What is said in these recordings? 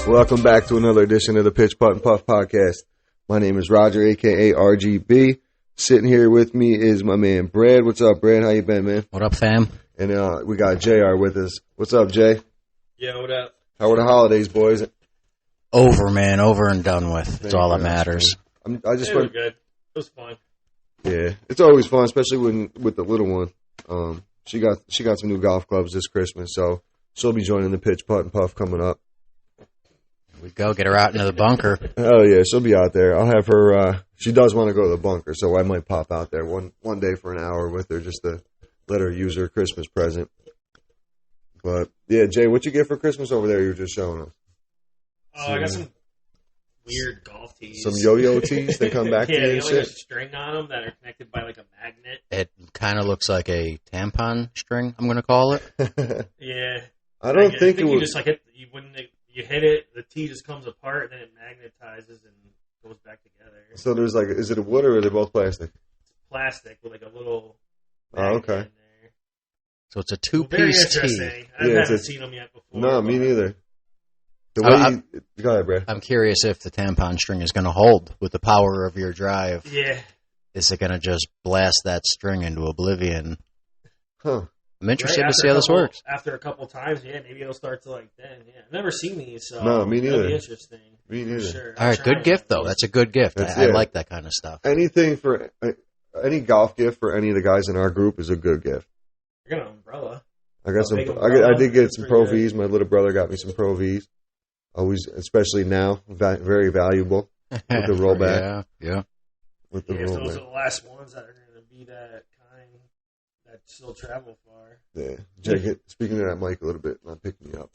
Welcome back to another edition of the Pitch, Putt, and Puff podcast. My name is Roger, a.k.a. RGB. Sitting here with me is my man, Brad. What's up, Brad? How you been, man? What up, fam? And we got JR with us. What's up, Jay? Yeah, what up? How were the holidays, boys? Over, man. Over and done with. That's all that matters. It was good. It was fun. Yeah, it's always fun, especially with the little one. She got some new golf clubs this Christmas, so she'll be joining the Pitch, Putt, and Puff coming up. Here we go. Get her out into the bunker. Oh, yeah, she'll be out there. I'll have her, she does want to go to the bunker, so I might pop out there one day for an hour with her just to let her use her Christmas present. But, yeah, Jay, what you get for Christmas over there you were just showing us? Oh, I got some weird golf tees. Some yo-yo tees that come back to you and like shit? a string on them that are connected by like a magnet. It kind of looks like a tampon string, I'm going to call it. Yeah. I don't think it you would. just like hit, you hit it, the tee just comes apart, and then it magnetizes and goes back together. So there's like, is it a wood or are they both plastic? It's plastic with like a little Oh, magnet okay. in there. So it's a Very two-piece tee. interesting. I Yeah, haven't seen them yet before. No, me neither. The way go ahead, Brad. I'm curious if the tampon string is going to hold with the power of your drive. Yeah. Is it going to just blast that string into oblivion? Huh. I'm interested to see how this works. After a couple times, yeah, maybe it'll start to like then. Yeah, I've never seen these, so No, me neither. That'll be interesting. Me neither. Sure. All right, good gift, though. That's a good gift. I like that kind of stuff. Anything for any golf gift for any of the guys in our group is a good gift. I got an umbrella. I got some. big umbrella. I did get some Pro Pretty Vs. My little brother got me some Pro Vs. Always, especially now, very valuable with the rollback. Yeah. With the Yeah, if those rollback. are the last ones that are going to be that kind that still travel far. Yeah. Jay, speaking to that mic a little bit, not picking me up.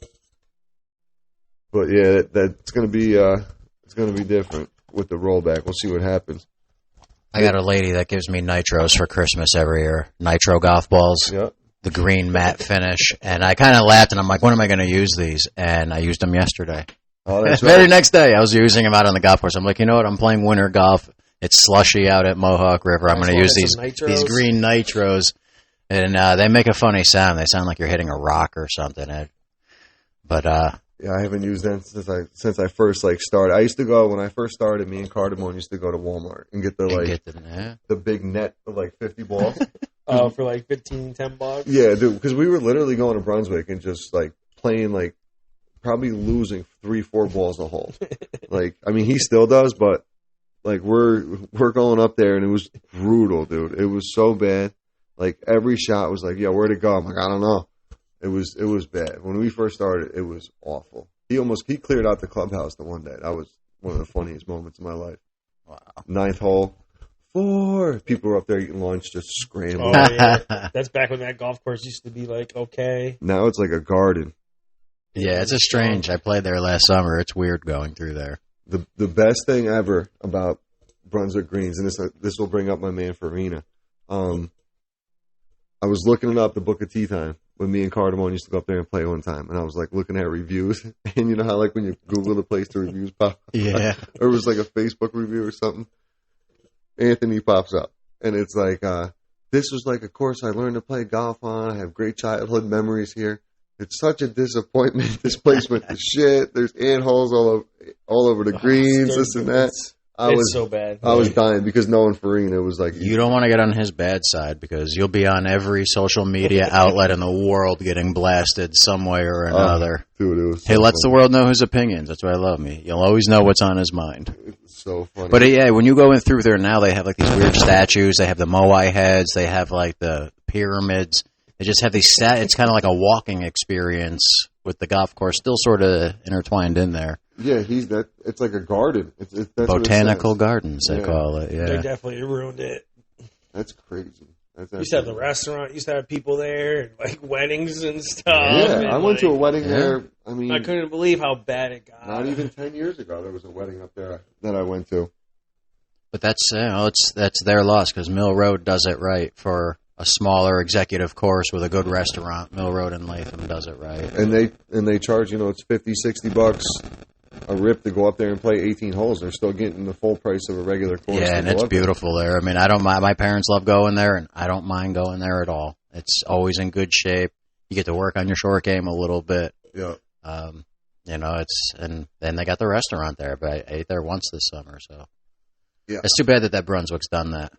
But yeah, that's going to be it's going to be different with the rollback. We'll see what happens. I got a lady that gives me nitros for Christmas every year. Nitro golf balls. Yep. The green matte finish, and I kind of laughed, and I'm like, when am I going to use these? And I used them yesterday. Oh, that's Very right. next day, I was using them out on the golf course. I'm like, you know what? I'm playing winter golf. It's slushy out at Mohawk River. I'm going to use these green nitros, and they make a funny sound. They sound like you're hitting a rock or something. Yeah, I haven't used them since I first started. I used to go when I first started. Me and Cardamone used to go to Walmart and get the big net of 50 balls. Oh, for like $10. Yeah, dude, because we were literally going to Brunswick and just playing probably losing 3-4 balls a hole. I mean, he still does, but we're going up there and it was brutal, dude. It was so bad. Every shot was yo, where'd it go? I'm like, I don't know. It was bad. When we first started, it was awful. He cleared out the clubhouse the one day. That was one of the funniest moments of my life. Wow. 9th hole. 4. People were up there eating lunch, just scrambling. Oh, yeah. That's back when that golf course used to be okay. Now it's like a garden. Yeah, it's a strange. I played there last summer. It's weird going through there. The best thing ever about Brunswick Greens, and this will bring up my man Farina. I was looking up the Book of Tea Time when me and Cardamone used to go up there and play one time, and I was looking at reviews, and you know how when you Google the place, the reviews pop up? Yeah. Or it was a Facebook review or something. Anthony pops up, and it's this was a course I learned to play golf on. I have great childhood memories here. It's such a disappointment. This place went to shit. There's antholes all over the greens, this and that. It's so bad. I was dying because knowing Farina was you don't want to get on his bad side because you'll be on every social media outlet in the world getting blasted some way or another. Dude, it was He lets the world know his opinions. That's why I love me. You'll always know what's on his mind. It's so funny. But yeah, when you go in through there now, they have these weird statues. They have the Moai heads. They have the pyramids. They just have these it's kind of like a walking experience with the golf course still sort of intertwined in there. Yeah, it's like a garden. That's Botanical gardens, they call it. Yeah, they definitely ruined it. That's crazy. Used to have the restaurant. Used to have people there, and weddings and stuff. Yeah, and I went to a wedding there. I mean, I couldn't believe how bad it got. Not even 10 years ago, there was a wedding up there that I went to. But that's that's their loss because Mill Road does it right for a smaller executive course with a good restaurant. Mill Road in Latham does it right, and they charge it's $50-$60 a rip to go up there and play 18 holes. They're still getting the full price of a regular course. Yeah, and it's beautiful there. I mean, I don't mind. My parents love going there, and I don't mind going there at all. It's always in good shape. You get to work on your short game a little bit. Yeah. and then they got the restaurant there, but I ate there once this summer, so. Yeah. It's too bad that Brunswick's done that.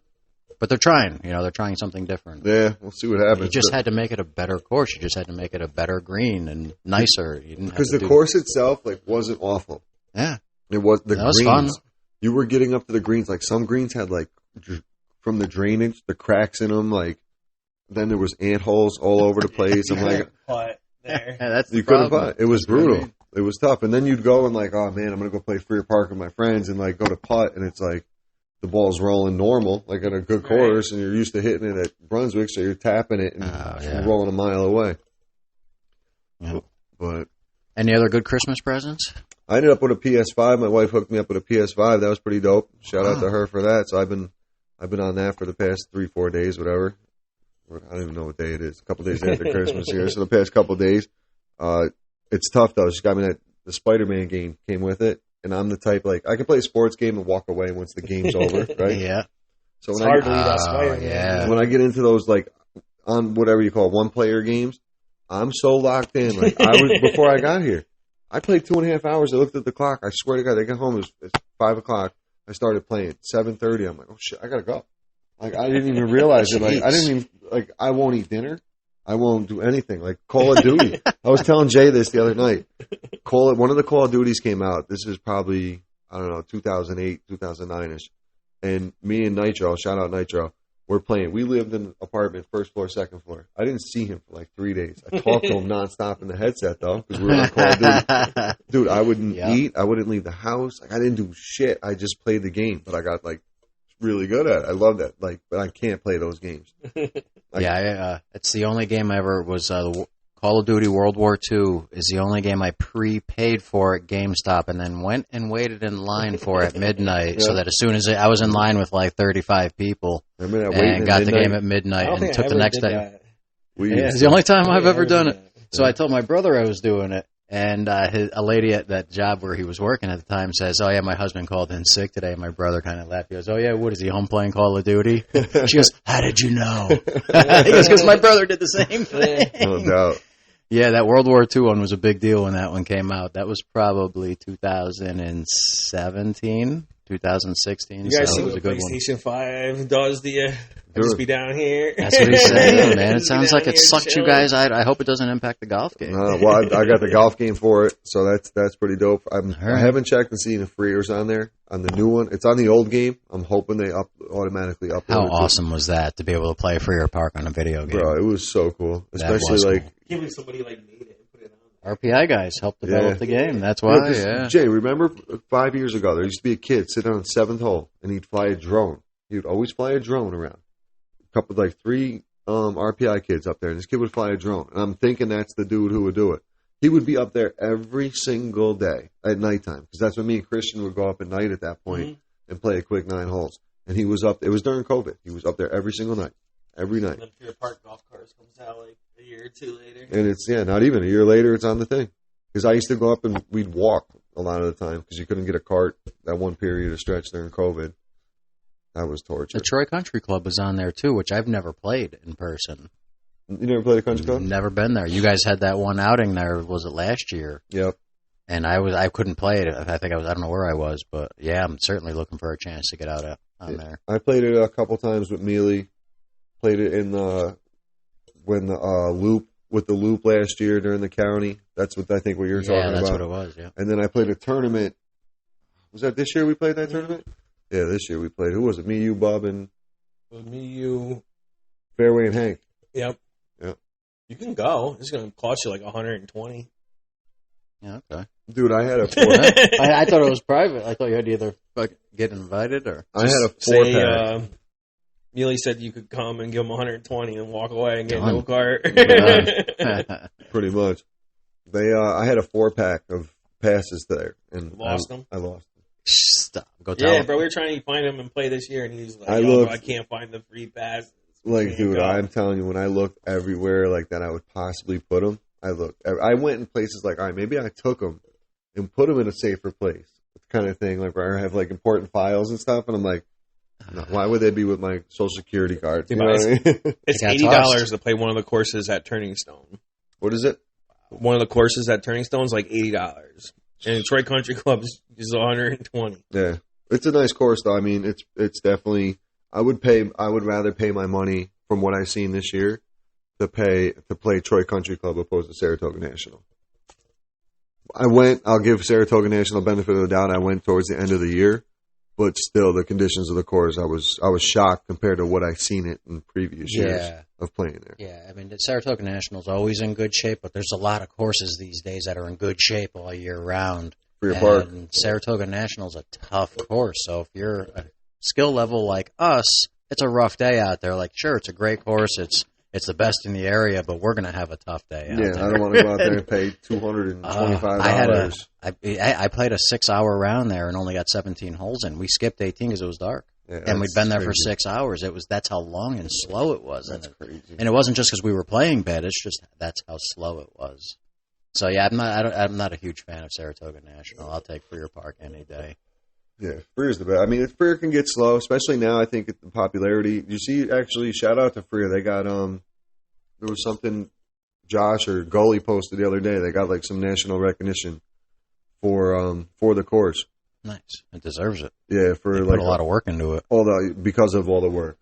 But they're trying, they're trying something different. Yeah, we'll see what happens. You just had to make it a better course. You just had to make it a better green and nicer. Because the course itself, wasn't awful. Yeah. It was the that was greens. fun. You were getting up to the greens. Some greens had, from the drainage, the cracks in them, then there was ant holes all over the place. I'm like, Putt there. Yeah, that's the you couldn't problem. putt. It was brutal. It was tough. And then you'd go and oh man, I'm going to go play Freer Park with my friends and go to putt. And it's the ball's rolling normal, in a good course. And you're used to hitting it at Brunswick. So you're tapping it and you're rolling a mile away. Yeah. But any other good Christmas presents? I ended up with a PS5. My wife hooked me up with a PS5. That was pretty dope. Shout out to her for that. So I've been on that for the past 3-4 days, whatever. I don't even know what day it is. A couple days after Christmas here. So the past couple of days. It's tough though. She got me the Spider-Man game came with it, and I'm the type I can play a sports game and walk away once the game's over, right? Yeah. So It's hard to leave that Spider-Man. Yeah. when I get into those on whatever you call one-player games, I'm so locked in. I was before I got here. I played 2.5 hours. I looked at the clock. I swear to God, I got home. It's 5 o'clock. I started playing 7:30. I'm like, oh shit, I gotta go. I didn't even realize it. I didn't even I won't eat dinner. I won't do anything. Call of Duty. I was telling Jay this the other night. One of the Call of Duties came out. This is probably, 2008, 2009-ish. And me and Nitro, shout out Nitro, we're playing. We lived in an apartment, first floor, second floor. I didn't see him for 3 days. I talked to him nonstop in the headset, though, because we were on Call of Duty. Dude, I wouldn't eat. I wouldn't leave the house. I didn't do shit. I just played the game. But I got, really good at it. I love that. But I can't play those games. It's the only game I ever was. Call of Duty World War II is the only game I prepaid for at GameStop and then went and waited in line for at midnight so that as soon as I was in line with 35 people and got the game at midnight and took the next day. It's the only time I've ever done it. So I told my brother I was doing it. And a lady at that job where he was working at the time says, "Oh yeah, my husband called in sick today." And my brother kind of laughed. He goes, "Oh yeah, what is he home playing Call of Duty?" She goes, "How did you know?" He goes, "Because my brother did the same thing." No doubt. Yeah, that World War II one was a big deal when that one came out. That was probably 2017, 2016. You guys see was what a good PlayStation 5 does to you? I just be down here. That's what he's saying, man. It sounds like it sucked you guys. I hope it doesn't impact the golf game. Well, I got the golf game for it, so that's pretty dope. I haven't checked and seen if Freer's on there on the new one. It's on the old game. I'm hoping they automatically upload. How awesome was that to be able to play Freer Park on a video game? Bro, it was so cool, especially Can't believe somebody made it and put it on. RPI guys helped develop the game. That's why. Jay, remember 5 years ago there used to be a kid sitting on the 7th hole and he'd fly a drone. He would always fly a drone around. Couple 3 RPI kids up there, and this kid would fly a drone. And I'm thinking that's the dude who would do it. He would be up there every single day at nighttime because that's when me and Christian would go up at night at that point and play a quick 9 holes. And he was up. It was during COVID. He was up there every single night, every night. And then Freer Park golf cars comes out a year or two later. And it's not even a year later. It's on the thing because I used to go up and we'd walk a lot of the time because you couldn't get a cart that one period of stretch during COVID. That was torture. The Troy Country Club was on there, too, which I've never played in person. You never played a country club? Never been there. You guys had that one outing there, was it last year? Yep. And I couldn't play it. I don't know where I was, but yeah, I'm certainly looking for a chance to get out on there. I played it a couple times with Mealy. Played it in the loop last year during the county. That's what I think what you're talking about. Yeah, that's what it was, yeah. And then I played a tournament. Was that this year we played that tournament? Yeah, this year we played. Who was it? Me, you, Bob, and... Me, you... Fairway and Hank. Yep. You can go. It's going to cost you $120. Yeah, okay. Dude, I had a I thought it was private. I thought you had to either get invited or... I had a 4-pack. Mealy said you could come and give him 120 and walk away and get no cart. Pretty much. I had a 4-pack of passes there. And lost them? I lost. Stop. Go tell him. Bro, we were trying to find him and play this year, and he's like, I can't find the free pass. Dude, I'm telling you, when I looked everywhere that I would possibly put him, I went in places all right, maybe I took him and put him in a safer place. Kind of thing, where I have important files and stuff, and I'm like, no, why would they be with my Social Security card? You know what I mean? It's $80 to play one of the courses at Turning Stone. What is it? one of the courses at Turning Stone is like $80, and Troy Country Club is $120. Yeah, it's a nice course though. I mean, it's definitely. I would rather pay my money from what I've seen this year to play Troy Country Club opposed to Saratoga National. I'll give Saratoga National benefit of the doubt. I went towards the end of the year, but still the conditions of the course, I was shocked compared to what I've seen it in previous years of playing there. Yeah, I mean, the Saratoga National's always in good shape, but there's a lot of courses these days that are in good shape all year round. For your park. Saratoga National's a tough course, so if you're a skill level like us, it's a rough day out there. Like, sure, it's a great course, it's the best in the area, but we're going to have a tough day out there. Yeah, I don't want to go out there and pay $225. I played a 6-hour round there and only got 17 holes in. We skipped 18 because it was dark. Yeah, and we'd been there crazy. for 6 hours. That's how long and slow it was. That's crazy. And it wasn't just because we were playing bad. It's just that's how slow it was. So yeah, I'm not a huge fan of Saratoga National. I'll take Freer Park any day. Yeah, Freer's the best. I mean, if Freer can get slow, especially now, I think the popularity. You see, actually, shout out to Freer. They got there was something Josh or Gully posted the other day. They got like some national recognition for the course. Nice, it deserves it. Yeah, for they like put a lot of work into it. Because of all the work.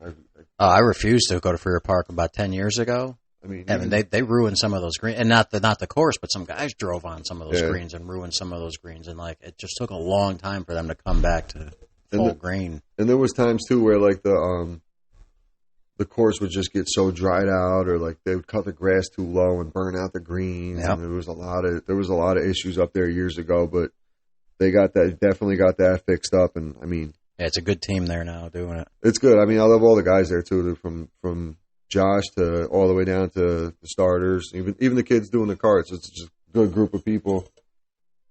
I refused to go to Freer Park about 10 years ago. I mean, they ruined some of those greens, and not the course, but some guys drove on some of those greens and ruined some of those greens, and like it just took a long time for them to come back to full green. And there was times too where like the course would just get so dried out, or like they would cut the grass too low and burn out the greens. Yep. And there was a lot of issues up there years ago, but they definitely got that fixed up. And I mean, yeah, it's a good team there now doing it. It's good. I mean, I love all the guys there too. They're from Josh to all the way down to the starters, even the kids doing the carts. It's just a good group of people.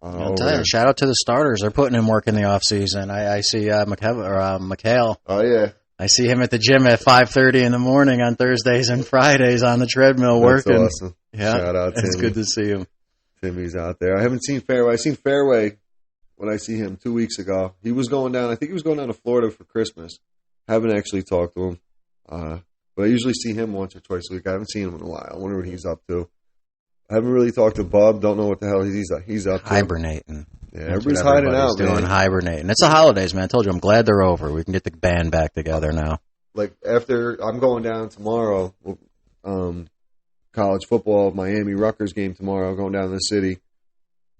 I'll tell you, shout out to the starters. They're putting in work in the off season. I see Mikhail. Oh yeah. I see him at the gym at 5:30 in the morning on Thursdays and Fridays on the treadmill working. That's awesome. Yeah, shout out Timmy. It's good to see him. Timmy's out there. I haven't seen Fairway. I seen Fairway when I see him 2 weeks ago. He was going down. I think he was going down to Florida for Christmas. Haven't actually talked to him. But I usually see him once or twice a week. I haven't seen him in a while. I wonder what he's up to. I haven't really talked to Bub. Don't know what the hell he's up to. Hibernating. Yeah, everybody's hiding out, man. Hibernating. It's the holidays, man. I told you, I'm glad they're over. We can get the band back together now. Like, after, I'm going down tomorrow, college football, Miami Rutgers game tomorrow. I'm going down to the city.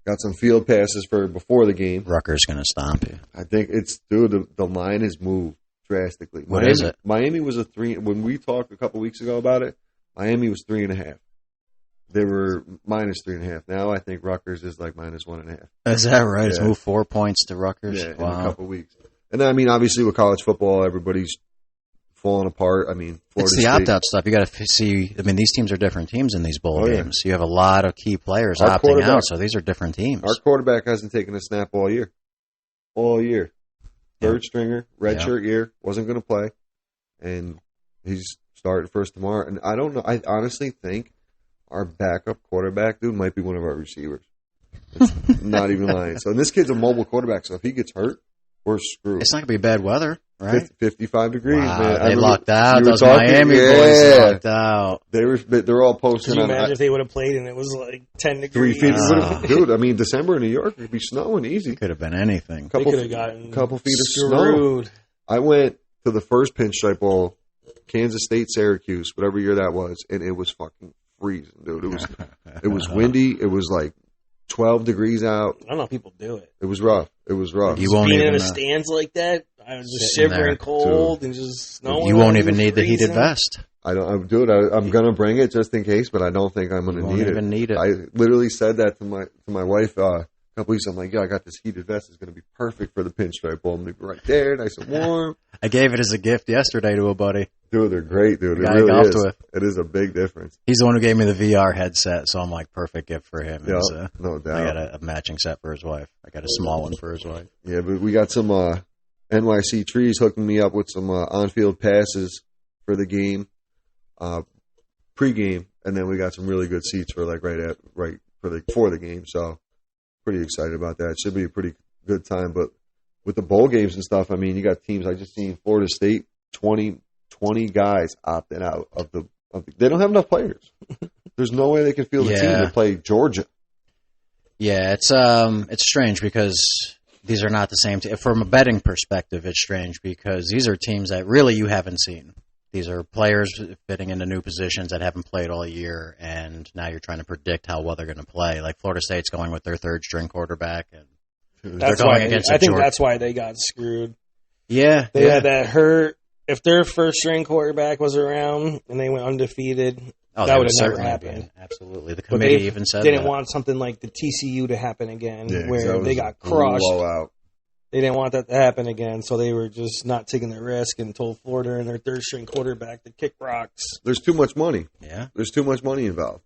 Got some field passes for before the game. Rutgers going to stomp you. I think the line has moved drastically. What is it? Miami was a 3. When we talked a couple weeks ago about it, Miami was 3.5. They were minus 3.5. Now I think Rutgers is like minus 1.5. Is that right? Yeah. It's moved 4 points to Rutgers. Yeah, wow. In a couple weeks. And then, I mean, obviously with college football, everybody's falling apart. I mean, Florida it's the State. opt-out stuff. You got to see. I mean, these teams are different teams in these bowl games. You have a lot of key players opting out, so these are different teams. Our quarterback hasn't taken a snap all year. Third stringer, redshirt year, wasn't going to play, and he's starting first tomorrow. And I don't know. I honestly think our backup quarterback dude might be one of our receivers. It's not even lying. So this kid's a mobile quarterback. So if he gets hurt, we're screwed. It's not going to be bad weather, right? 55 degrees. Wow, man. they lucked out. Those Miami boys lucked out. They're all posting. Can you imagine if they would have played and it was like 10 degrees? 3 feet. Dude, I mean, December in New York would be snowing easy. Could have been anything. They could have gotten couple feet of screwed. snow. I went to the first Pinstripe Bowl, Kansas State, Syracuse, whatever year that was, and it was fucking freezing, dude. It was windy. It was like 12 degrees out. I don't know if people do it. It was rough. You won't being even in the stands like that. I was just shivering cold and just snowing. You won't even need the heated vest. I'm gonna bring it just in case, but I don't think I'm gonna need it. You won't even need it. I literally said that to my wife a couple weeks. I'm like, I got this heated vest. It's gonna be perfect for the Pinstripe Bowl. I'm gonna be right there, nice and warm. I gave it as a gift yesterday to a buddy. Dude, they're great, dude. It really is. It is a big difference. He's the one who gave me the VR headset, so I'm like, perfect gift for him. Yeah, no doubt. I got a matching set for his wife. I got a small one for his wife. Yeah, but we got some NYC Trees hooking me up with some on-field passes for the game, pre-game, and then we got some really good seats for like for the game. So pretty excited about that. It should be a pretty good time. But with the bowl games and stuff, I mean, you got teams. I just seen Florida State 20 guys opting out of the. They don't have enough players. There's no way they can field a team to play Georgia. Yeah, it's strange because these are not the same team. From a betting perspective, it's strange because these are teams that really you haven't seen. These are players fitting into new positions that haven't played all year, and now you're trying to predict how well they're going to play. Like Florida State's going with their third-string quarterback, and that's they're going why against I think that's why they got screwed. Yeah, they had that hurt. If their first-string quarterback was around and they went undefeated, that would have never happened. Absolutely, the committee even said they didn't that. want something like the TCU to happen again, Yeah, where they got crushed. Blowout. They didn't want that to happen again, so they were just not taking the risk and told Florida and their third-string quarterback to kick rocks. There's too much money. Yeah, there's too much money involved.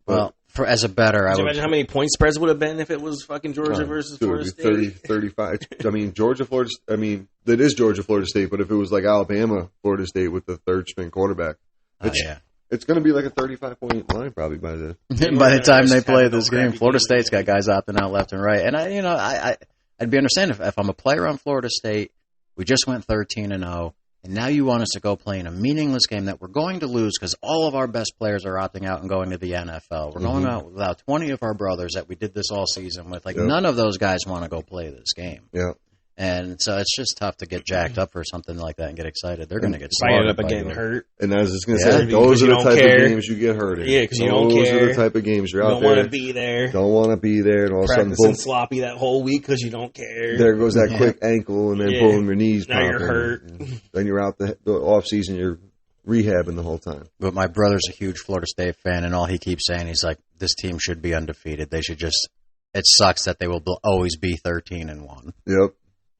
Well, as a bettor, Can you imagine how many point spreads would have been if it was fucking Georgia versus Florida State? 30, 35. I mean, that is Georgia, Florida State, but if it was like Alabama, Florida State with the third-string quarterback, it's going to be like a 35-point line probably by the by the time they play this game. Florida State's got guys opting out left and right, and I'd be understanding if I'm a player on Florida State. We just went 13-0, and now you want us to go play in a meaningless game that we're going to lose because all of our best players are opting out and going to the NFL. We're going out without 20 of our brothers that we did this all season with. None of those guys want to go play this game. Yeah. And so it's just tough to get jacked up for something like that and get excited. They're going to get fired slaughtered up and getting hurt. And I was just going to say, those are the type of games you get hurt in. Yeah, because you don't care. Those are the type of games you're out there. Don't want to be there. Don't want to be there. And all of a sudden, practicing boom, sloppy that whole week because you don't care. There goes that quick ankle, and then boom, your knees now popping. You're hurt. Then you're out the off season. You're rehabbing the whole time. But my brother's a huge Florida State fan, and all he keeps saying, he's like, this team should be undefeated. They should just. It sucks that they will always be 13-1. Yep.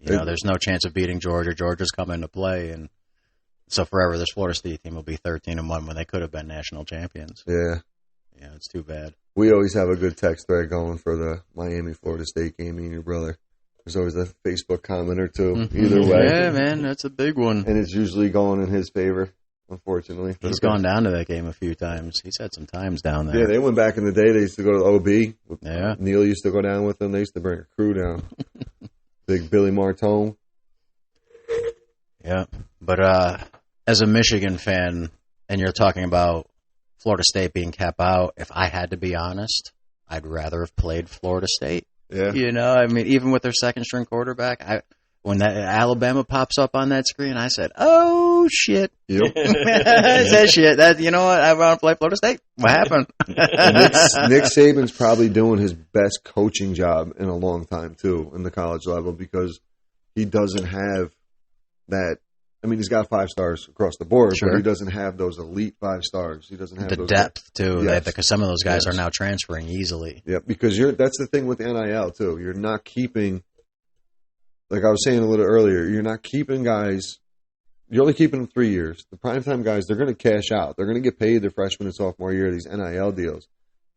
There's no chance of beating Georgia. Georgia's come into play, and so forever this Florida State team will be 13-1 when they could have been national champions. Yeah. Yeah, it's too bad. We always have a good text thread going for the Miami-Florida State game, me and your brother. There's always a Facebook comment or two, either way. Yeah, man, that's a big one. And it's usually going in his favor, unfortunately. He's gone down to that game a few times. He's had some times down there. Yeah, they went back in the day. They used to go to OB. Yeah. Neil used to go down with them. They used to bring a crew down. Big Billy Martone. Yeah, but as a Michigan fan, and you're talking about Florida State being capped out, if I had to be honest, I'd rather have played Florida State. Yeah. I mean, even with their second-string quarterback, when that Alabama pops up on that screen, I said, "Oh shit!" Yep. I said, "Shit." You know what? I want to play Florida State. What happened? Nick Saban's probably doing his best coaching job in a long time too, in the college level, because he doesn't have that. I mean, he's got 5 stars across the board, but he doesn't have those elite 5 stars. He doesn't have the those depth too, yes. because some of those guys are now transferring easily. Yeah, because that's the thing with NIL too. You're not keeping. Like I was saying a little earlier, you're not keeping guys. You're only keeping them 3 years. The primetime guys, they're going to cash out. They're going to get paid their freshman and sophomore year, these NIL deals.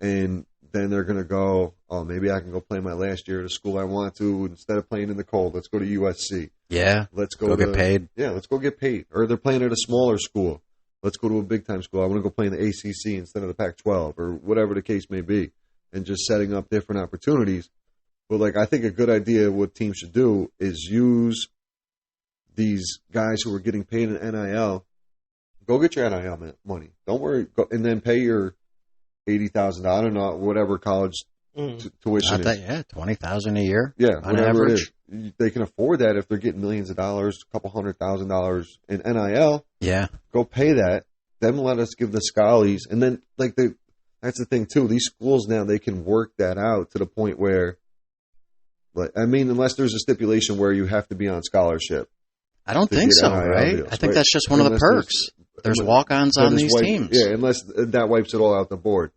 And then they're going to go, oh, maybe I can go play my last year at a school I want to. Instead of playing in the cold, let's go to USC. Yeah. Let's go get paid. Yeah, let's go get paid. Or they're playing at a smaller school. Let's go to a big-time school. I want to go play in the ACC instead of the Pac-12 or whatever the case may be. And just setting up different opportunities. But, I think a good idea what teams should do is use these guys who are getting paid in NIL. Go get your NIL money. Don't worry. And then pay your $80,000, I don't know, whatever college tuition is. Yeah, $20,000 a year. Yeah, on whatever average. It is. They can afford that if they're getting millions of dollars, a couple $100,000 in NIL. Yeah. Go pay that. Then let us give the schollies. And then, that's the thing, too. These schools now, they can work that out to the point where, unless there's a stipulation where you have to be on scholarship. I don't think so, right? Deals, I think that's just one of the perks. There's walk-ons on these teams. Yeah, unless that wipes it all out the board.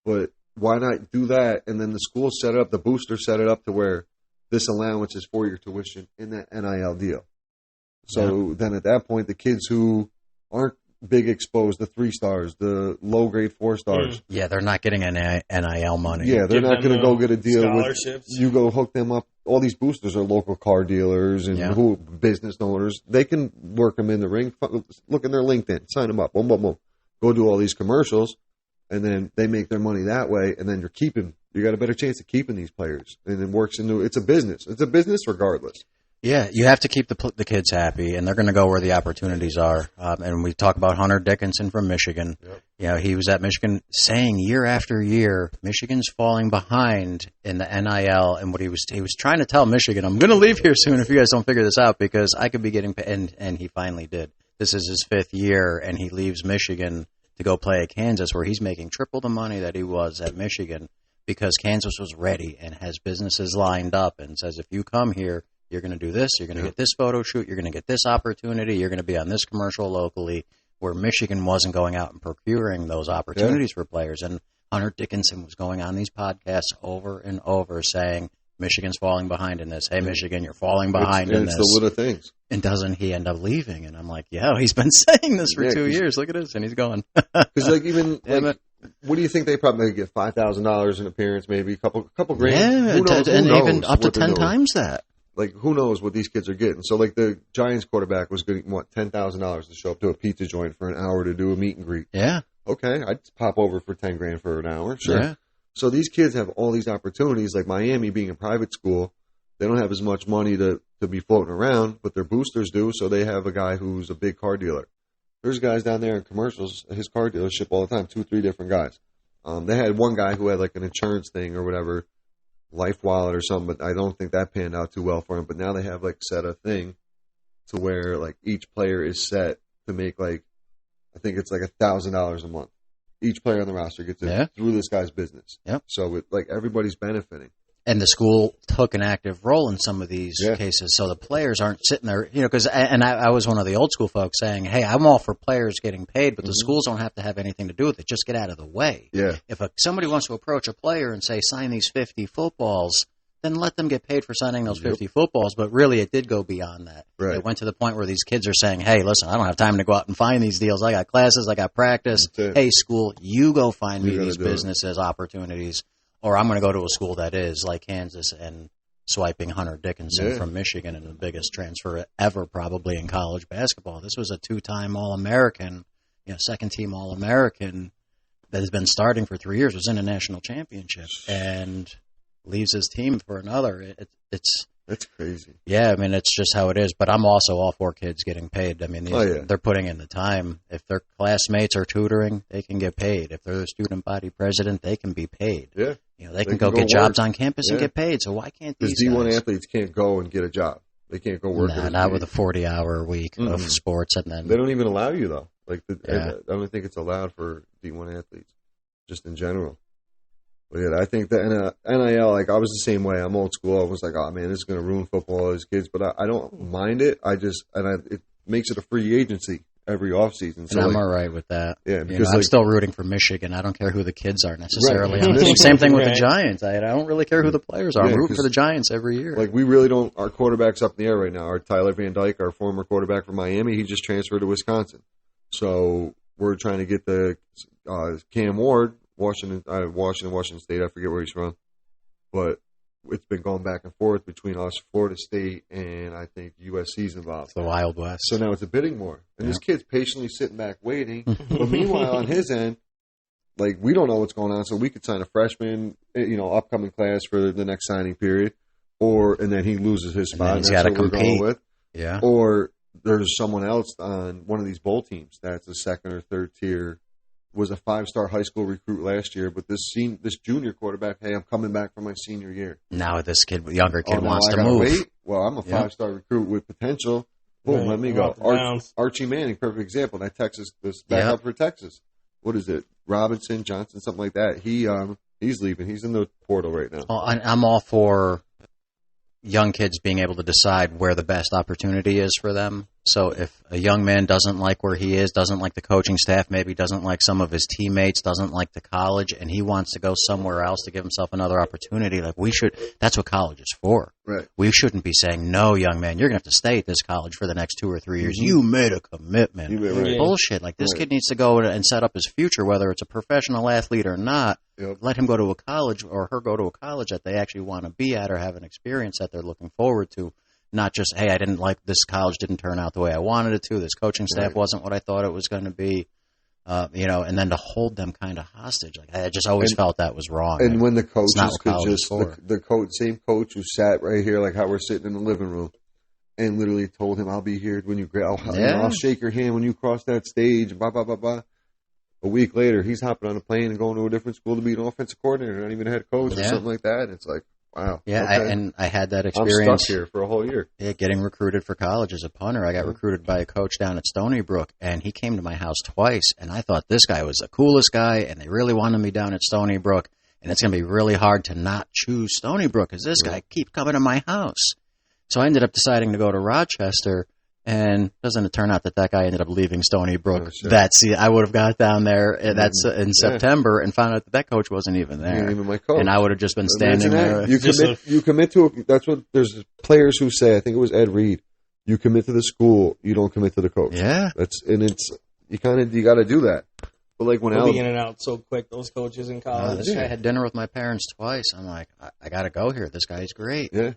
But why not do that? And then the school set it up, the booster set it up to where this allowance is for your tuition in that NIL deal. So then at that point, the kids who aren't big exposed, the 3 stars, the low grade 4 stars. Yeah, they're not getting any NIL money. Yeah, they're not going to go get a deal scholarships. with. You go hook them up. All these boosters are local car dealers and business owners. They can work them in the ring. Look in their LinkedIn, sign them up. Boom, boom, boom. Go do all these commercials, and then they make their money that way. And then you got a better chance of keeping these players. And it works into. It's a business. It's a business regardless. Yeah, you have to keep the kids happy, and they're going to go where the opportunities are. And we talk about Hunter Dickinson from Michigan. Yep. You know, he was at Michigan saying year after year, Michigan's falling behind in the NIL. And what he was trying to tell Michigan, I'm going to leave here soon if you guys don't figure this out because I could be getting paid. And he finally did. This is his 5th year, and he leaves Michigan to go play at Kansas, where he's making triple the money that he was at Michigan because Kansas was ready and has businesses lined up and says, if you come here, you're going to do this, you're going to get this photo shoot, you're going to get this opportunity, you're going to be on this commercial locally, where Michigan wasn't going out and procuring those opportunities for players. And Hunter Dickinson was going on these podcasts over and over saying, Michigan's falling behind in this. Hey, Michigan, you're falling behind in this. It's the little things. And doesn't he end up leaving? And I'm like, yeah, he's been saying this for 2 years. Look at this. And he's going. Because like even like, what do you think they probably get $5,000 in appearance, maybe a couple grand? Yeah, who knows, and even up to what they're 10 doing? times that. Like who knows what these kids are getting? So like the Giants quarterback was getting $10,000 to show up to a pizza joint for an hour to do a meet and greet. Yeah. Okay, I'd pop over for $10,000 for an hour. Sure. Yeah. So these kids have all these opportunities. Like Miami being a private school, they don't have as much money to be floating around, but their boosters do. So they have a guy who's a big car dealer. There's guys down there in commercials, his car dealership all the time, 2-3 different guys. They had one guy who had like an insurance thing or whatever, Life Wallet or something, but I don't think that panned out too well for him. But now they have like set a thing to where like each player is set to make like, I think it's like $1,000 a month. Each player on the roster gets it through this guy's business. Yep. So it, like everybody's benefiting. And the school took an active role in some of these cases, so the players aren't sitting there, you know, because I was one of the old school folks saying, hey, I'm all for players getting paid, but the schools don't have to have anything to do with it. Just get out of the way. Yeah. If somebody wants to approach a player and say, sign these 50 footballs, then let them get paid for signing those 50 footballs. But really, it did go beyond that. Right. It went to the point where these kids are saying, hey, listen, I don't have time to go out and find these deals. I got classes, I got practice. Hey, school, you go find me these businesses, opportunities. Or I'm going to go to a school that is like Kansas and swiping Hunter Dickinson from Michigan in the biggest transfer ever probably in college basketball. This was a 2-time All-American, you know, second-team All-American that has been starting for 3 years, was in a national championship, and leaves his team for another. That's crazy. Yeah, I mean, it's just how it is. But I'm also all for kids getting paid. I mean, they're putting in the time. If their classmates are tutoring, they can get paid. If they're the student body president, they can be paid. Yeah. You know, they can go get jobs on campus and get paid. So why can't these guys? Because D1 guys? athletes can't go and get a job. They can't go work. Not with a 40-hour week of sports, and then they don't even allow you though. Like, I don't think it's allowed for D1 athletes, just in general. But yeah, I think the NIL, like I was the same way. I'm old school. I was like, oh man, this is going to ruin football as kids. But I don't mind it. It makes it a free agency every offseason. So and I'm all right with that. Yeah, because I'm still rooting for Michigan. I don't care who the kids are necessarily. Right. Same thing with the Giants. I don't really care who the players are. I'm rooting for the Giants every year. Like we really don't. Our quarterback's up in the air right now. Our Tyler Van Dyke, our former quarterback from Miami, he just transferred to Wisconsin. So we're trying to get the Cam Ward. Washington State. I forget where he's from, but it's been going back and forth between us, Florida State, and I think USC's involved. It's the Wild West. So now it's a bidding war, and this kid's patiently sitting back waiting. But meanwhile, on his end, like we don't know what's going on, so we could sign a freshman, upcoming class for the next signing period, and then he loses his spot. And he's got to compete. We're going with. Yeah. Or there's someone else on one of these bowl teams that's a second or third tier. Was a 5-star high school recruit last year, but this junior quarterback, hey, I'm coming back for my senior year. Now this younger kid wants to move. Wait? Well, I'm a 5-star recruit with potential. Boom, let me go. Archie Manning, perfect example. That this backup for Texas. What is it? Robinson, Johnson, something like that. He's leaving. He's in the portal right now. Well, I'm all for young kids being able to decide where the best opportunity is for them. So if a young man doesn't like where he is, doesn't like the coaching staff, maybe doesn't like some of his teammates, doesn't like the college, and he wants to go somewhere else to give himself another opportunity, that's what college is for. Right. We shouldn't be saying, no, young man, you're going to have to stay at this college for the next 2 or 3 years. You made a commitment. Bullshit. Like this kid needs to go and set up his future, whether it's a professional athlete or not. Yep. Let him go to a college or her go to a college that they actually want to be at or have an experience that they're looking forward to. Not just, hey, I didn't like this college, didn't turn out the way I wanted it to. This coaching staff wasn't what I thought it was going to be, and then to hold them kind of hostage. Like I just always felt that was wrong. And when the coaches could just, same coach who sat right here, like how we're sitting in the living room, and literally told him, "I'll be here when you I'll shake your hand when you cross that stage." Blah blah blah blah. A week later, he's hopping on a plane and going to a different school to be an offensive coordinator, not even a head coach or something like that. It's like, wow. Yeah, okay. I had that experience. I'm stuck here for a whole year. Yeah, getting recruited for college as a punter. I got recruited by a coach down at Stony Brook, and he came to my house twice, and I thought this guy was the coolest guy, and they really wanted me down at Stony Brook, and it's going to be really hard to not choose Stony Brook because this guy keeps coming to my house. So I ended up deciding to go to Rochester. And doesn't it turn out that guy ended up leaving Stony Brook? I would have got down there in September and found out that coach wasn't even there. He ain't even my coach. And I would have just been standing there. You commit to it. That's what there's players who say. I think it was Ed Reed. You commit to the school. You don't commit to the coach. Yeah. You got to do that. But like when We'll be in and out so quick. Those coaches in college. This guy had dinner with my parents twice. I'm like, I got to go here. This guy's great. Yeah.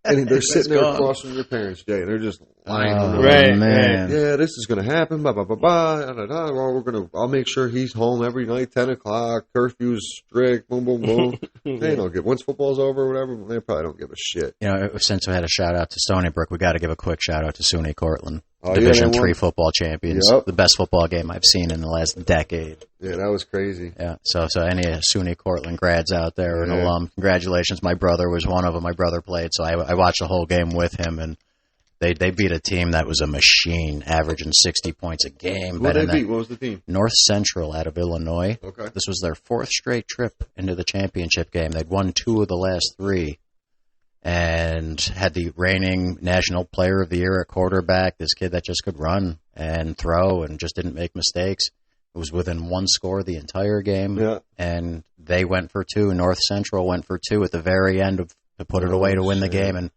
And they're sitting there across from your parents, Jay. And they're just lying. Right, man. Yeah, this is going to happen. Blah, blah, blah, blah. Da, da, da. Well, I'll make sure he's home every night, 10 o'clock. Curfew's strict. Boom, boom, boom. They don't give. Once football's over or whatever, they probably don't give a shit. You know, since we had a shout out to Stony Brook, we got to give a quick shout out to SUNY Cortland. Division III football champions. Yep. The best football game I've seen in the last decade. Yeah, that was crazy. Yeah, so any SUNY Cortland grads out there, an alum, congratulations. My brother was one of them. My brother played, so I watched the whole game with him, and they beat a team that was a machine, averaging 60 points a game. What did they beat? What was the team? North Central out of Illinois. Okay. This was their fourth straight trip into the championship game. They'd won 2 of the last 3. And had the reigning National Player of the Year at quarterback, this kid that just could run and throw and just didn't make mistakes. It was within 1 score the entire game, and they went for 2. North Central went for 2 at the very end to put it away to win the game.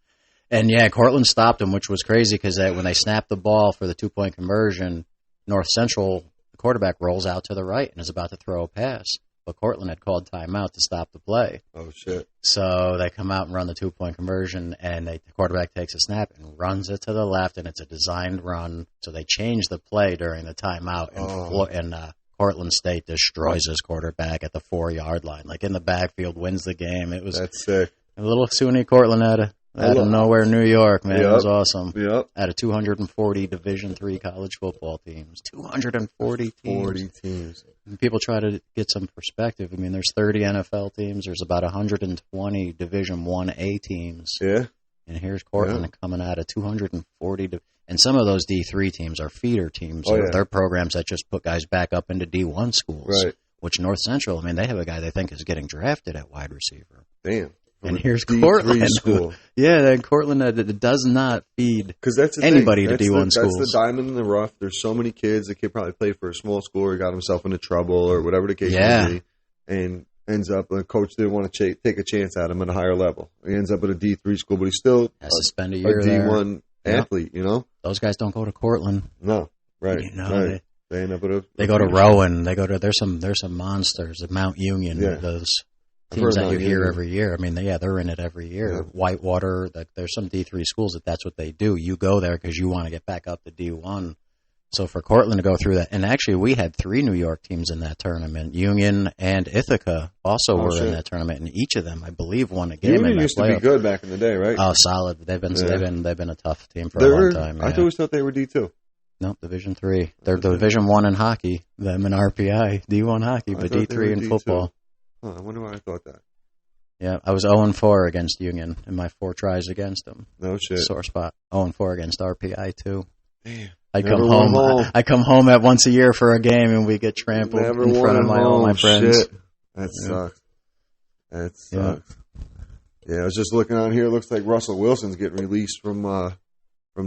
And yeah, Cortland stopped them, which was crazy because when they snapped the ball for the 2-point conversion, North Central, the quarterback rolls out to the right and is about to throw a pass. But Cortland had called timeout to stop the play. Oh, shit. So they come out and run the 2-point conversion, and the quarterback takes a snap and runs it to the left, and it's a designed run. So they change the play during the timeout, and Cortland State destroys his quarterback at the 4-yard line. Like in the backfield, wins the game. That's sick. A little SUNY Cortland out of nowhere, New York, man. It was awesome. Yep. Out of 240 Division III college football teams. 240 teams. 40 teams. And people try to get some perspective. I mean, there's 30 NFL teams. There's about 120 Division I-A teams. Yeah. And here's Cortland coming out of 240. And some of those D3 teams are feeder teams. They're programs that just put guys back up into D1 schools. Right. Which North Central, I mean, they have a guy they think is getting drafted at wide receiver. Damn. And here's Cortland. School. Yeah, Cortland does not feed anybody to D1 schools. That's the diamond in the rough. There's so many kids. The kid probably played for a small school or got himself into trouble or whatever the case may be. And ends up, the coach didn't want to take a chance at him at a higher level. He ends up at a D3 school, but he's still has to spend a year D1 athlete, you know? Those guys don't go to Cortland. No, right. You know, right. They end up at they go to Rowan. They go to, there's some monsters at Mount Union. Yeah. Those teams that you hear every year. I mean, they're in it every year. Yeah. Whitewater, there's some D3 schools that's what they do. You go there because you want to get back up to D1. So for Cortland to go through that, and actually we had 3 New York teams in that tournament. Union and Ithaca also were in that tournament, and each of them, I believe, won a game. Union used to be good back in the day, right? Oh, solid. They've been a tough team for a long time. I always thought they were D2. No, Division III. They're Division I in hockey. Them in RPI, D1 hocky, but D3 in football. Oh, I wonder why I thought that. Yeah, I was 0-4 against Union in my 4 tries against them. No shit. Sore spot. 0-4 against RPI too. Damn. I come home at once a year for a game, and we get trampled in front of all my friends. Shit. That sucks. That sucks. Yeah, I was just looking on here. It looks like Russell Wilson's getting released from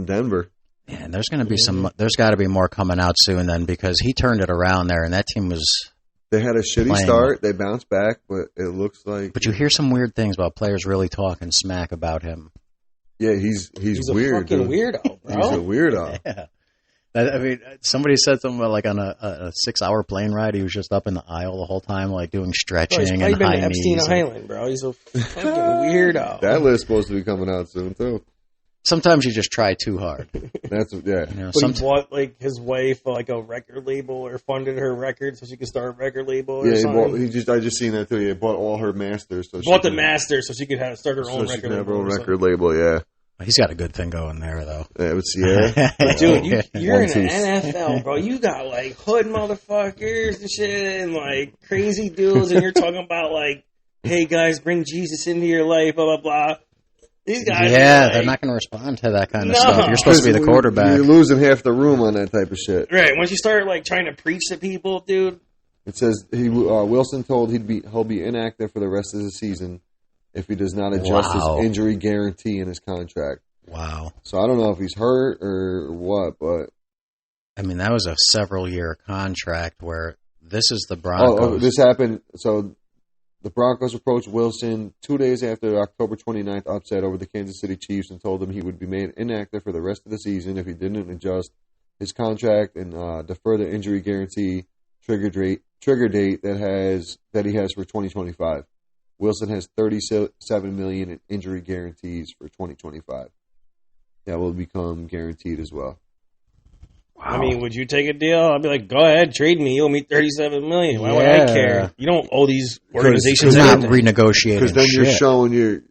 Denver. Man, there's going to be there's got to be more coming out soon then, because he turned it around there, and that team was. They had a shitty start. They bounced back, but it looks like. But you hear some weird things about players really talking smack about him. Yeah, he's weird. A fucking weirdo, bro. He's a weirdo. Yeah. I mean, somebody said something about, like, on a 6-hour plane ride, he was just up in the aisle the whole time, like, doing stretching and high knees. Epstein Island, bro. He's a fucking weirdo. That list's supposed to be coming out soon, too. Sometimes you just try too hard. That's You know, but he bought, like, his wife like a record label, or funded her record so she could start a record label or something. I just seen that too. He bought all her masters. So bought the master so she could start her own record label. Have her own record label, yeah. He's got a good thing going there, though. Yeah, with Sierra. Dude, you're in the 1-2. NFL, bro. You got like hood motherfuckers and shit, and like crazy dudes, and you're talking about like, hey guys, bring Jesus into your life, blah blah blah. These guys, Yeah, they're not going to respond to that kind of No. stuff. You're supposed to be the quarterback. You're losing half the room on that type of shit. right. Once you start like trying to preach to people, dude. It says Wilson told he'll be inactive for the rest of the season if he does not adjust Wow. his injury guarantee in his contract. Wow. So I don't know if he's hurt or what, but I mean, that was a several-year contract where this is the Broncos. this happened. So the Broncos approached Wilson 2 days after the October 29th upset over the Kansas City Chiefs and told him he would be made inactive for the rest of the season if he didn't adjust his contract and defer the injury guarantee trigger date that he has for 2025. Wilson has $37 million in injury guarantees for 2025. That will become guaranteed as well. Wow. I mean, would you take a deal? I'd be like, go ahead, trade me. You owe me $37 million. Why would I care? You don't owe these organizations He's not anything. renegotiating Because then you're shit. showing you're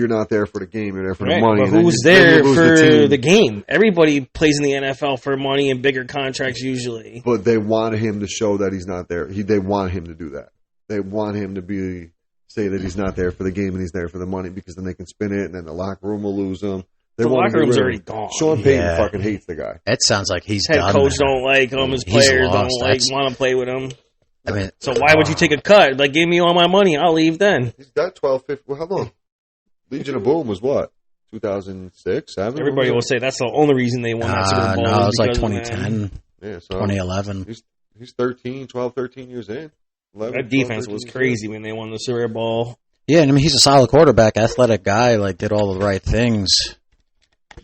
not there for the game. You're there for the Right, money. but and then who's then there you lose for team. the game? Everybody plays in the NFL for money and bigger contracts usually. But they want him to show that he's not there. They want him to do that. They want him to say that he's not there for the game and he's there for the money because then they can spin it and then the locker room will lose him. The locker room's already gone. Sean Payton Yeah. fucking hates the guy. It sounds like he's Head done coach there. don't like him. His He's players lost. don't want to play with him. I mean, So why would you take a cut? Like, give me all my money. I'll leave then. He's got 12, 15. Well, how long? Legion of Boom was what? 2006, 7? Everybody will say that's the only reason they won that Super Bowl. no, it was like because of that. 2010, Yeah, so 2011. he's 12, 13 years in. 11, That 12, defense 13 was years crazy when they won the Super Bowl. Yeah, and I mean, he's a solid quarterback, athletic guy, like did all the right things.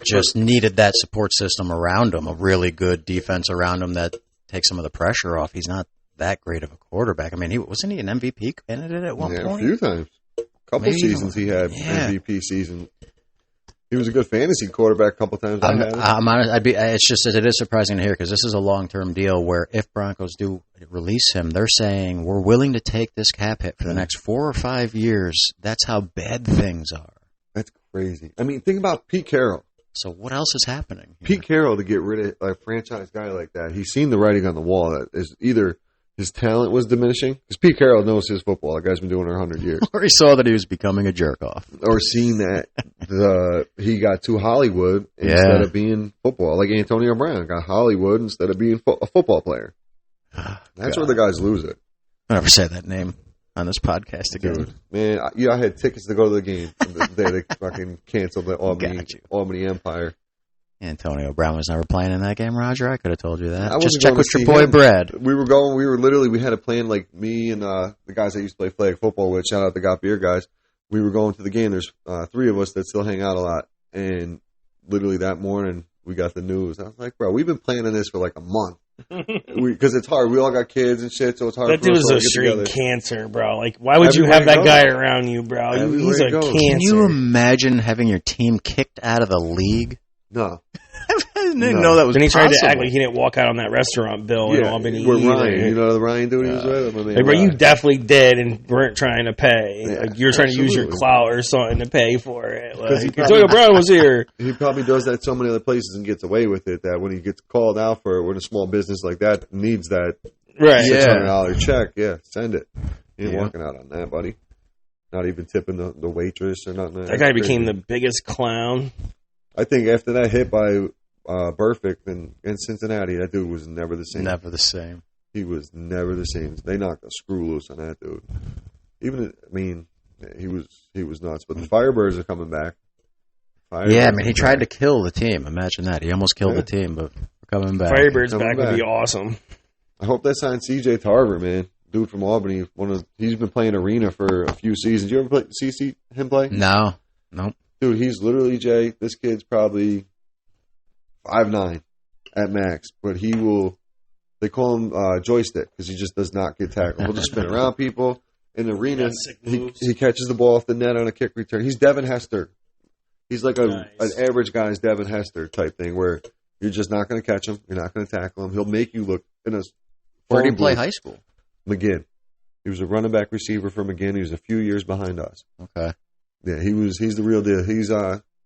Just needed that support system around him, a really good defense around him that takes some of the pressure off. He's not that great of a quarterback. I mean, wasn't he an MVP candidate at one in. Yeah, point? a few times. A couple Maybe seasons he had yeah. MVP season. He was a good fantasy quarterback a couple times. I'm honest, it's just that it is surprising to hear because this is a long-term deal where if Broncos do release him, they're saying we're willing to take this cap hit for the next 4 or 5 years. That's how bad things are. That's crazy. I mean, think about Pete Carroll. So what else is happening here? Pete Carroll to get rid of a franchise guy like that. He's seen the writing on the wall that is either his talent was diminishing because Pete Carroll knows his football. The guy's been doing it 100 years. Or he saw that he was becoming a jerk-off. Or seen that he got too Hollywood instead of being football. Like Antonio Brown got Hollywood instead of being a football player. That's where the guys lose it. I'll never say that name on this podcast again. Dude, man, I had tickets to go to the game the day they fucking canceled the Albany Empire. Antonio Brown was never playing in that game, Roger. I could have told you that. I Just wasn't check going with to your see boy him. Brad. We had a plan, like me and the guys that used to play flag football with, shout out the Got Beer guys. We were going to the game. There's 3 of us that still hang out a lot. And literally that morning, we got the news. I was like, bro, we've been planning this for like a month. Because it's hard. We all got kids and shit, so it's hard That for us dude's all a to get straight together. cancer, bro. Like, why would you Everywhere have that he guy goes. around you, bro? Everywhere He's he a goes. cancer. Can you imagine having your team kicked out of the league? No. I didn't know that was Then he tried to possible. act like he didn't walk out on that restaurant bill in Albany. with either. Ryan. You know the Ryan dude he was with? My man Like, bro, you Ryan. definitely did and weren't trying to pay. Yeah, like, you're trying to use your absolutely. clout or something to pay for it. 'Cause he Like, probably- Antonio Brown was here. He probably does that so many other places and gets away with it that when he gets called out for it, when a small business like that needs that Right. $600 check, send it. He ain't Yeah. walking out on that, buddy. Not even tipping the waitress or nothing. That guy became the biggest clown. I think after that hit by Burfict in Cincinnati, that dude was never the same. Never the same. He was never the same. They knocked a screw loose on that dude. He was nuts. But the Firebirds are coming back. Yeah, I mean, he tried to kill the team. Imagine that. He almost killed the team, but we're coming back. Firebirds Coming back would back. be awesome. I hope they sign CJ Tarver, man. Dude from Albany. He's been playing arena for a few seasons. You ever see him play? No. Nope. Dude, he's literally, Jay, this kid's probably 5'9" at max, but they call him joystick because he just does not get tackled. He'll just spin around people in the arena. Sick moves. He catches the ball off the net on a kick return. He's Devin Hester. He's like an average guy's Devin Hester type thing where you're just not going to catch him. You're not going to tackle him. He'll make you look in a Where did he phone play booth. high school? McGinn. He was a running back receiver for McGinn. He was a few years behind us. Okay. Yeah, he's the real deal. He's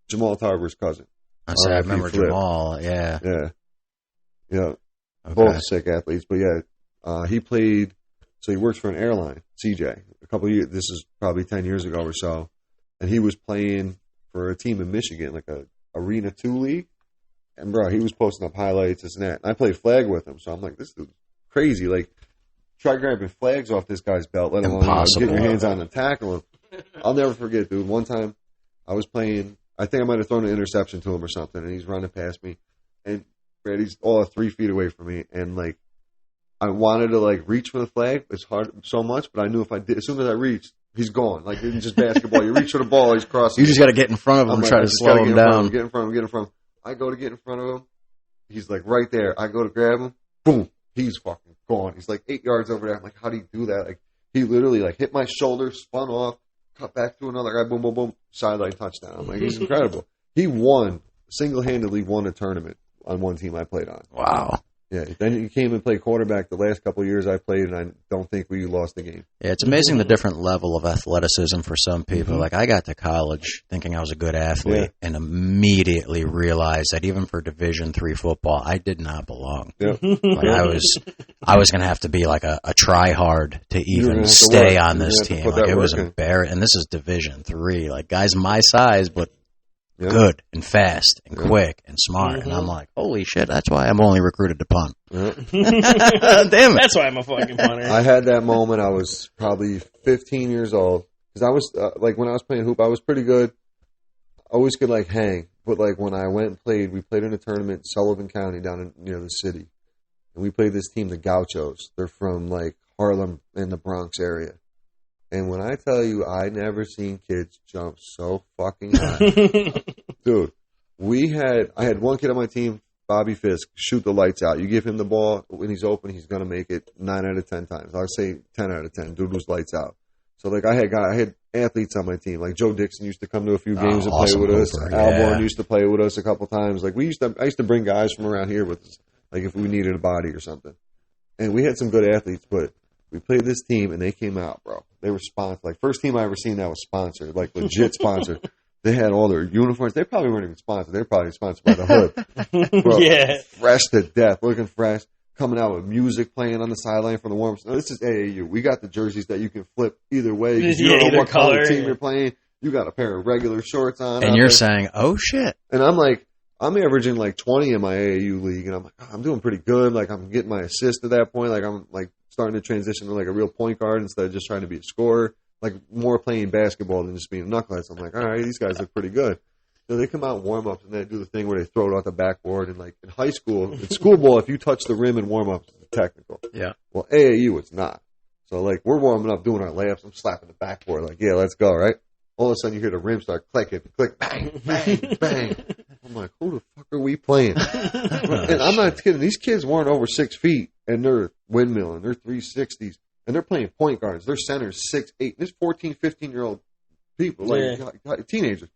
Jamal Tarver's cousin. I say I remember Flip. Jamal. Yeah. Yeah. Okay. Both sick athletes, but he played. So he works for an airline, CJ. A couple of years. This is probably 10 years ago or so, and he was playing for a team in Michigan, like a Arena 2 league. And bro, he was posting up highlights, this and that. And I played flag with him, so I'm like, this dude's crazy. Like, try grabbing flags off this guy's belt, let alone getting your hands on and tackle him. I'll never forget, dude. One time, I was playing. I think I might have thrown an interception to him or something, and he's running past me, and he's all 3 feet away from me, and like, I wanted to like reach for the flag. It's hard so much, but I knew if I did, as soon as I reached, he's gone. Like it's just basketball. You reach for the ball, he's crossing. You just got to get in front of him and try to slow him down. Get in front of him. I go to get in front of him. He's like right there. I go to grab him. Boom. He's fucking gone. He's like 8 yards over there. I'm like, how do you do that? Like he literally like hit my shoulder, spun off, cut back to another guy. Boom, boom, boom. Sideline touchdown. I'm like, he's incredible. He single-handedly won a tournament on one team I played on. Wow. Yeah, then he came and played quarterback the last couple of years I played, and I don't think we lost the game. Yeah, it's amazing the different level of athleticism for some people. Mm-hmm. Like, I got to college thinking I was a good athlete and immediately realized that even for Division III football, I did not belong. Yep. Like, I was going to have to be like a try-hard to even stay on this team. Like, it was embarrassing. And this is Division III. Like, guys my size, but good and fast and quick and smart. And I'm like, holy shit, that's why I'm only recruited to punt. Damn it. That's why I'm a fucking punter. I had that moment. I was probably 15 years old. Because I was, like, when I was playing hoop, I was pretty good. I always could, like, hang. But, like, when I went and played, we played in a tournament in Sullivan County down near the city. And we played this team, the Gauchos. They're from, like, Harlem and the Bronx area. And when I tell you, I never seen kids jump so fucking high. Dude, I had one kid on my team, Bobby Fisk, shoot the lights out. You give him the ball, when he's open, he's going to make it 9 out of 10 times. I'll say 10 out of 10. Dude was lights out. So, like, I had athletes on my team. Like, Joe Dixon used to come to a few games and play with us. Alborn used to play with us a couple times. Like, I used to bring guys from around here with us, like, if we needed a body or something. And we had some good athletes, but we played this team, and they came out, bro. They were sponsored. Like, first team I ever seen that was sponsored, like, legit sponsored. They had all their uniforms. They probably weren't even sponsored. They were probably sponsored by the hood. Bro, fresh to death, looking fresh, coming out with music playing on the sideline for the warm-ups. No, this is AAU. We got the jerseys that you can flip either way. You don't know what color team you're playing. You got a pair of regular shorts on. And you're saying, oh, shit. And I'm like, I'm averaging like 20 in my AAU league, and I'm like, oh, I'm doing pretty good. Like, I'm getting my assist at that point. Like, I'm like starting to transition to like a real point guard instead of just trying to be a scorer. Like, more playing basketball than just being a knucklehead. So I'm like, all right, these guys look pretty good. So they come out in warm-ups, and they do the thing where they throw it out the backboard. And like in high school, in school ball, if you touch the rim in warm-ups, it's technical. Yeah. Well, AAU, it's not. So like, we're warming up, doing our layups. I'm slapping the backboard, like, yeah, let's go, right? All of a sudden, you hear the rim start clicking, click, bang, bang, bang. I'm like, who the fuck are we playing? And I'm not kidding. These kids weren't over 6 feet, and they're windmilling. They're 360s, and they're playing point guards. They're centers 6'8". There's 14, 15-year-old people, like teenagers,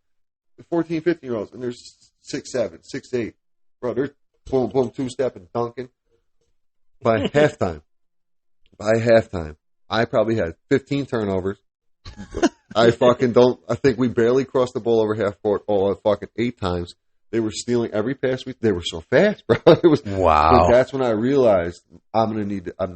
14, 15-year-olds, and they're 6'7", 6'8". Bro, they're boom, boom, two-stepping, dunking. By halftime, I probably had 15 turnovers. I think we barely crossed the ball over half court all fucking 8 times. They were stealing every pass. They were so fast, bro. It was wow. But that's when I realized I'm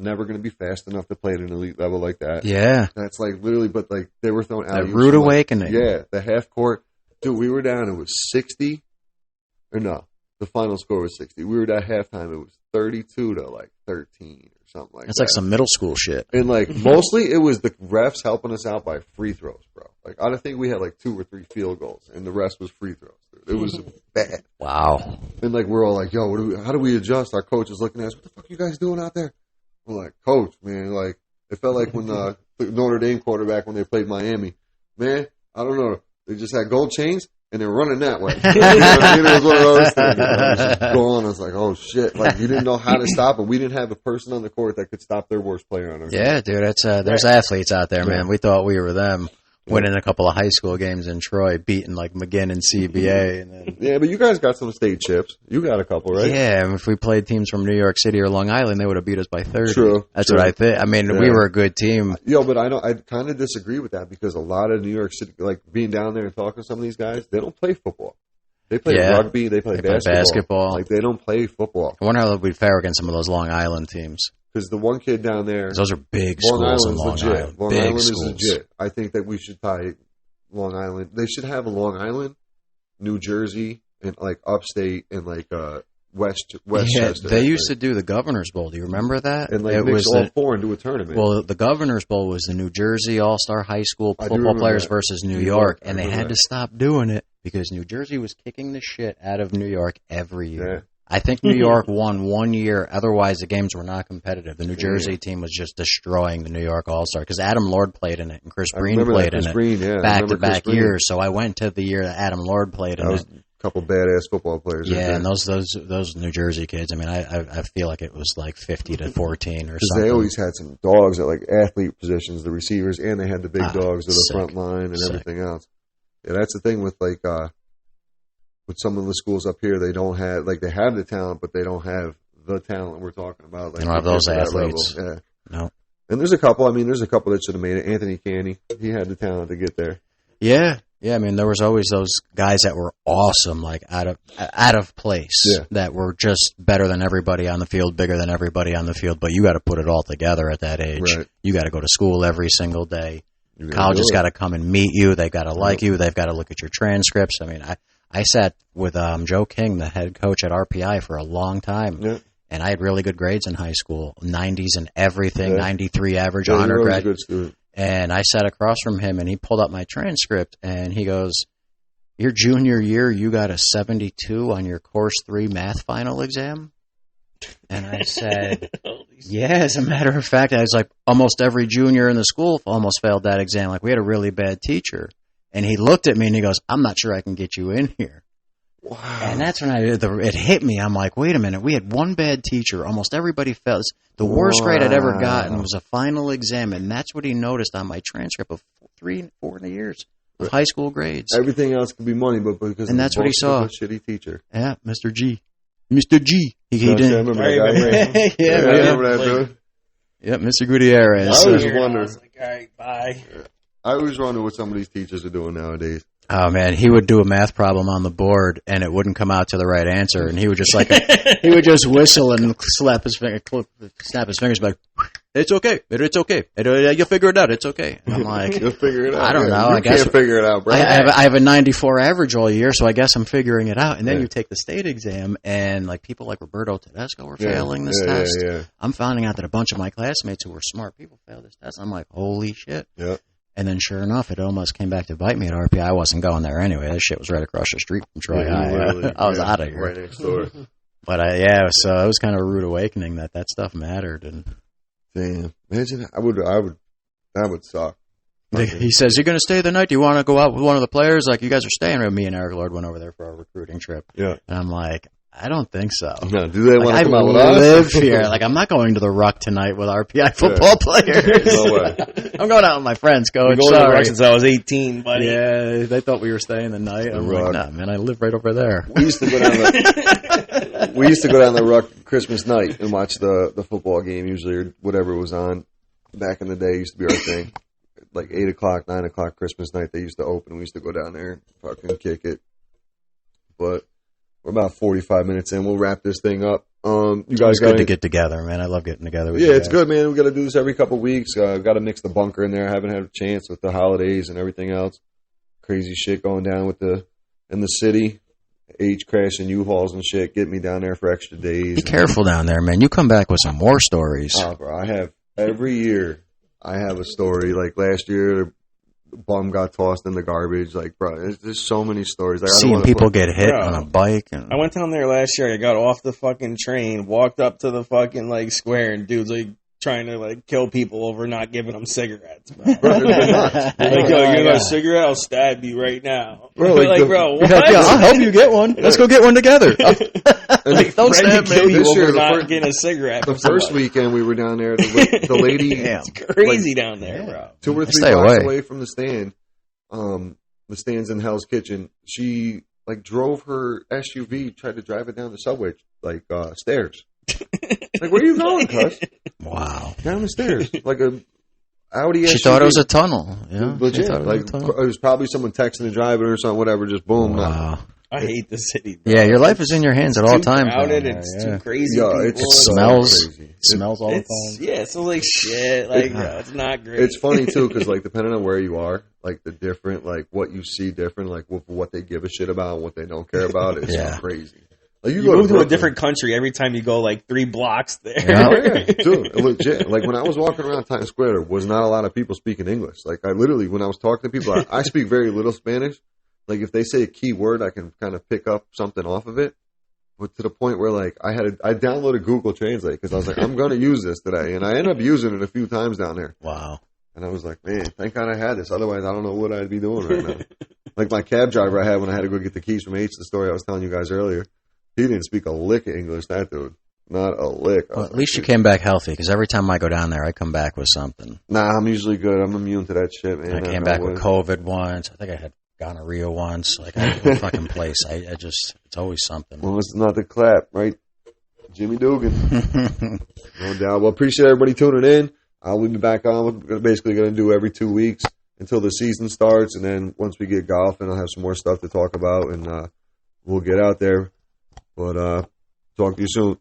never gonna be fast enough to play at an elite level like that. Yeah. That's like literally, but like they were throwing out. That rude awakening. Yeah, the half court. Dude, we were down. It was 60. Or no, the final score was 60. We were at halftime. It was 32 to like 13 or something like that. It's like some middle school shit. And like mostly it was the refs helping us out by free throws, bro. Like I don't think we had like 2 or 3 field goals, and the rest was free throws. Dude. It was bad. Wow. And like we're all like, yo, how do we adjust? Our coach is looking at us. What the fuck are you guys doing out there? We're like, coach, man. Like it felt like when the Notre Dame quarterback when they played Miami, man. I don't know. They just had gold chains. And they're running that way. You know what I mean? It was one of those things. I was just going. I was like, oh, shit. Like, you didn't know how to stop it. We didn't have a person on the court that could stop their worst player on our team. Yeah, dude. There's athletes out there, man. We thought we were them. Winning a couple of high school games in Troy, beating like McGinn and CBA. And then, yeah, but you guys got some state chips. You got a couple, right? Yeah, if we played teams from New York City or Long Island, they would have beat us by 30. True. That's what I think. I mean, we were a good team. Yo, but I kind of disagree with that because a lot of New York City, like being down there and talking to some of these guys, they don't play football. They play rugby. They play basketball. Like, they don't play football. I wonder how we'd fare against some of those Long Island teams. Because the one kid down there, those are big schools in Long Island. Long Island is legit. I think that we should tie Long Island. They should have a Long Island, New Jersey, and like upstate, and like Westchester. They used to do the Governor's Bowl. Do you remember that? And like mix all four and do a tournament. Well, the Governor's Bowl was the New Jersey All-Star High School football players versus New York, and they had to stop doing it because New Jersey was kicking the shit out of New York every year. Yeah. I think New York won one year. Otherwise, the games were not competitive. The New Jersey team was just destroying the New York All-Star because Adam Lord played in it and Chris Breen played in it back-to-back years. So I went to the year that Adam Lord played in it. Couple badass football players. Yeah, and those New Jersey kids. I mean, I feel like it was like 50-14 or something. Because they always had some dogs at like athlete positions, the receivers, and they had the big dogs at the front line and everything else. Yeah, that's the thing with like with some of the schools up here. They don't have they have the talent, but they don't have the talent we're talking about. Like, they don't have those athletes. Yeah, no. And there's a couple. I mean, there's a couple that should have made it. Anthony Canny, he had the talent to get there. Yeah. Yeah, I mean, there was always those guys that were awesome, like out of place, that were just better than everybody on the field, bigger than everybody on the field. But you got to put it all together at that age. Right. You got to go to school every single day. College has got to come and meet you. They've got to like you. They've got to look at your transcripts. I mean, I sat with Joe King, the head coach at RPI, for a long time. Yeah. And I had really good grades in high school, 90s and everything, 93 average, honor grad. Good student. And I sat across from him, and he pulled up my transcript, and he goes, your junior year, you got a 72 on your Course 3 math final exam? And I said, yeah, as a matter of fact, I was like, almost every junior in the school almost failed that exam. Like, we had a really bad teacher. And he looked at me, and he goes, I'm not sure I can get you in here. Wow. And that's when it hit me. I'm like, wait a minute. We had one bad teacher. Almost everybody failed. The worst grade I'd ever gotten was a final exam, and that's what he noticed on my transcript of 3-4 years of high school grades. Everything else could be money, but because and that's what he saw. A shitty teacher. Yeah, Mr. G. Mr. G. He didn't. I remember that guy. Yeah, I remember that dude. Yep, Mr. Gutierrez. I always wonder. I was like, all right, bye. I always wonder what some of these teachers are doing nowadays. Oh man, he would do a math problem on the board and it wouldn't come out to the right answer, and he would just he would just whistle and snap his fingers like, it's okay, you'll figure it out, it's okay. And I'm like, you'll figure it out. I don't know. I guess can't figure it out, bro. I have a 94 average all year, so I guess I'm figuring it out. And then you take the state exam, and like people like Roberto Tedesco were failing this test. Yeah. I'm finding out that a bunch of my classmates who were smart people failed this test. I'm like, holy shit. Yeah. And then, sure enough, it almost came back to bite me at RPI. I wasn't going there anyway. That shit was right across the street from Troy High. I was out of here. Right next door. But so it was kind of a rude awakening that stuff mattered. And damn, imagine that would suck. He says, "You're going to stay the night? Do you want to go out with one of the players? Like, you guys are staying." Me and Eric Lord went over there for our recruiting trip. Yeah, and I'm like, I don't think so. No, do they want to come out with us? I live here. Like, I'm not going to the Ruck tonight with RPI football players. No way. I'm going out with my friends, Coach. I've been going to the Ruck since I was 18, buddy. Yeah, they thought we were staying the night. I'm like, nah, man, I live right over there. We used to go down the Ruck Christmas night and watch the football game, usually, or whatever was on. Back in the day, it used to be our thing. Like 8 o'clock, 9 o'clock Christmas night, they used to open. We used to go down there and fucking kick it. But we're about 45 minutes in. We'll wrap this thing up. You guys it's good to get together, man. I love getting together with you guys. It's good, man. We got to do this every couple of weeks. Got to mix the bunker in there. I haven't had a chance with the holidays and everything else. Crazy shit going down in the city. H crashing U-Hauls and shit. Get me down there for extra days. Be careful down there, man. You come back with some more stories. Oh, bro. I have every year. I have a story. Like last year, the bum got tossed in the garbage. Like, bro, there's so many stories. Like, seeing people get hit on a bike. I went down there last year. I got off the fucking train, walked up to the fucking like square, and dudes like trying to like kill people over not giving them cigarettes. Bro. Like, yo, you got a cigarette? I'll stab you right now. Bro, bro, what? Yeah, I'll help you get one. Let's go get one together. Don't stab me. You over not getting a cigarette. The first weekend we were down there, the lady, it's crazy down there, bro. 2 or 3 blocks away from the stand, the stand's in Hell's Kitchen. She like drove her SUV, tried to drive it down the subway stairs. Like, where are you going, cuz? Wow. Down the stairs. Like a Audi SUV. She thought it was a tunnel. Yeah. Legit. It was probably someone texting and driving or something, whatever, just boom. Wow. I hate the city. Bro. Yeah, your life is in your hands at all times. Crowded, down there, it's yeah. too crazy. Yeah, people. it smells. crazy. It smells all the It's time. yeah, it smells like shit. Like it's not great. It's funny too because like depending on where you are, like the different, like what you see different, like what they give a shit about and what they don't care about is crazy. Like you go move to a Brooklyn. different country every time you go like 3 blocks there. Yeah. Dude, legit. Like when I was walking around Times Square, there was not a lot of people speaking English. Like I literally, when I was talking to people, I speak very little Spanish. Like if they say a key word, I can kind of pick up something off of it. But to the point where like I downloaded Google Translate because I was like, I'm going to use this today, and I ended up using it a few times down there. Wow. And I was like, man, thank God I had this. Otherwise, I don't know what I'd be doing right now. Like my cab driver I had when I had to go get the keys from H, the story I was telling you guys earlier. He didn't speak a lick of English, that dude. Not a lick. Well, at least you came back healthy, because every time I go down there, I come back with something. Nah, I'm usually good. I'm immune to that shit, man. I came back with COVID once. I think I had gonorrhea once. Like, I had a fucking place. I just, it's always something. Well, it's not the clap, right? Jimmy Dugan. No doubt. Well, appreciate everybody tuning in. I'll be back on. We're basically going to do every 2 weeks until the season starts. And then once we get golfing, I'll have some more stuff to talk about. And we'll get out there. But talk to you soon.